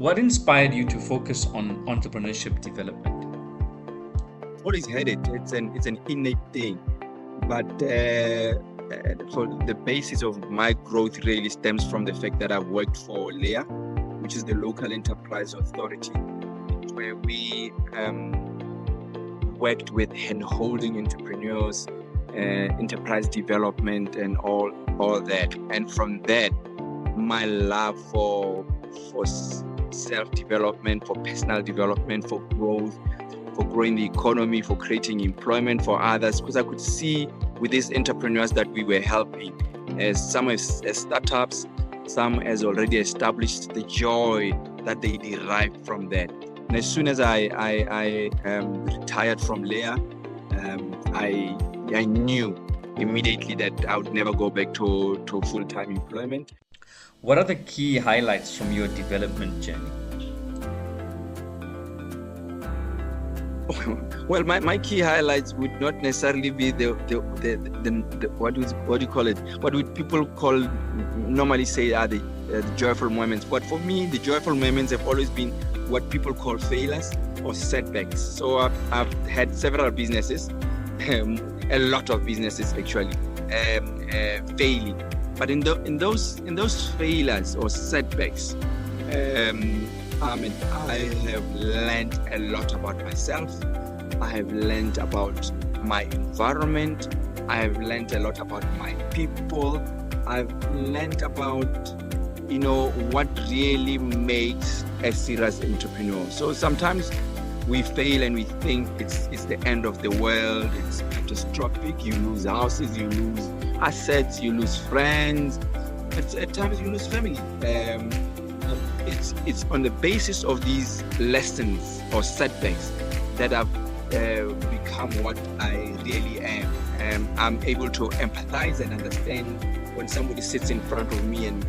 What inspired you to focus on entrepreneurship development? Always had it. It's an innate thing, but for the basis of my growth really stems from the fact that I've worked for LEA, which is the Local Enterprise Authority, where we worked with hand-holding entrepreneurs, enterprise development, and all that. And from that, my love for self-development, for personal development, for growth, for growing the economy, for creating employment for others, because I could see with these entrepreneurs that we were helping, some as startups, some as already established, the joy that they derived from that. And as soon as I retired from LEA, I knew immediately that I would never go back to full-time employment. What are the key highlights from your development journey? Well, my key highlights would not necessarily be the what do you call it? What would people normally say are the joyful moments? But for me, the joyful moments have always been what people call failures or setbacks. So I've had several businesses, a lot of businesses actually, failing. But in those failures or setbacks, I have learned a lot about myself. I have learned about my environment. I have learned a lot about my people. I've learned about, what really makes a serious entrepreneur. So sometimes we fail and we think it's the end of the world. It's catastrophic. You lose houses, you lose assets, you lose friends. At times you lose family. It's on the basis of these lessons or setbacks that I've become what I really am. I'm able to empathize and understand when somebody sits in front of me and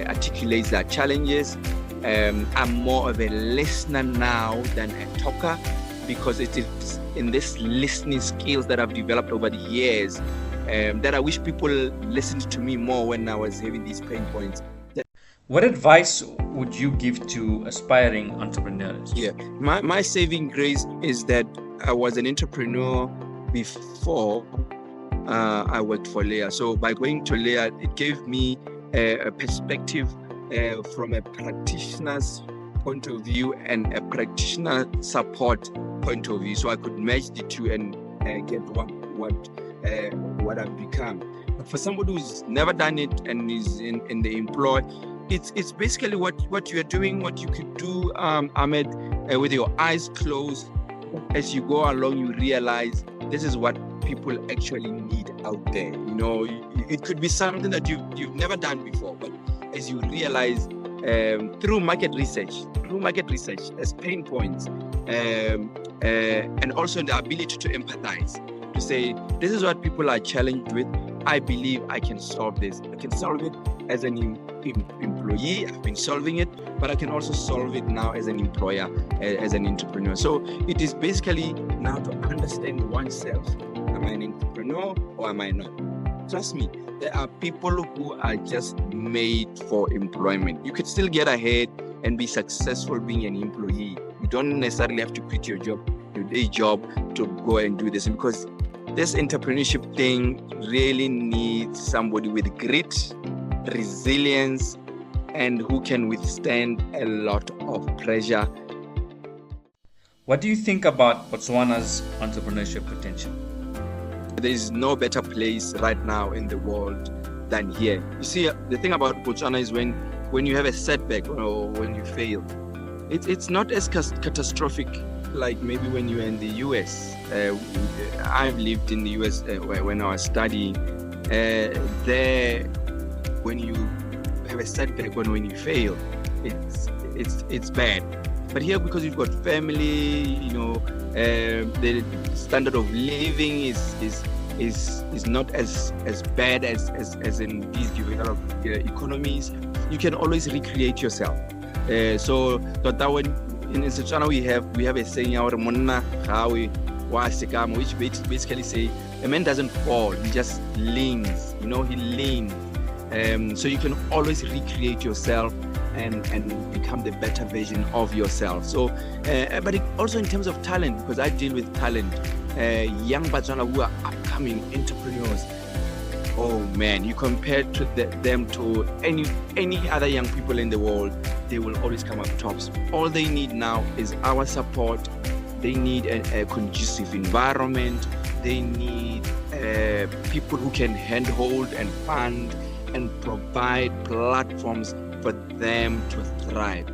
articulates their challenges. I'm more of a listener now than a talker, because it is in this listening skills that I've developed over the years that I wish people listened to me more when I was having these pain points. What advice would you give to aspiring entrepreneurs? Yeah, my saving grace is that I was an entrepreneur before I worked for LEA. So by going to LEA, it gave me a perspective from a practitioner's point of view and a practitioner support point of view. So I could match the two and get what I've become. But for somebody who's never done it and is in the employ, it's basically what you are doing, what you could do, Ahmed, with your eyes closed. As you go along, you realize this is what people actually need out there. It could be something that you've never done before, but as you realize through market research as pain points, and also the ability to empathize, to say this is what people are challenged with. I believe I can solve this. I can solve it as an employee. I've been solving it, but I can also solve it now as an employer, as an entrepreneur. So it is basically now to understand oneself. Am I an entrepreneur or am I not? Trust me, there are people who are just made for employment. You could still get ahead and be successful being an employee. You don't necessarily have to quit your day job to go and do this, because this entrepreneurship thing really needs somebody with grit, resilience, and who can withstand a lot of pressure. What do you think about Botswana's entrepreneurship potential? There is no better place right now in the world than here. You see, the thing about Botswana is when you have a setback or when you fail, it's not as catastrophic like maybe when you're in the US. I've lived in the US when I was studying. There, when you have a setback, when you fail, it's bad. But here, because you've got family, the standard of living is not as bad as in these developed economies. You can always recreate yourself. So that when in Setswana we have a saying, our monna gawe wa sekamo, which basically say a man doesn't fall, he just leans. He leans. So you can always recreate yourself and become the better version of yourself. So, but also in terms of talent, because I deal with talent, young Botswana who are upcoming entrepreneurs. Oh man, you compare them to any other young people in the world, they will always come up tops. All they need now is our support. They need a conducive environment. They need people who can handhold and fund and provide platforms for them to thrive.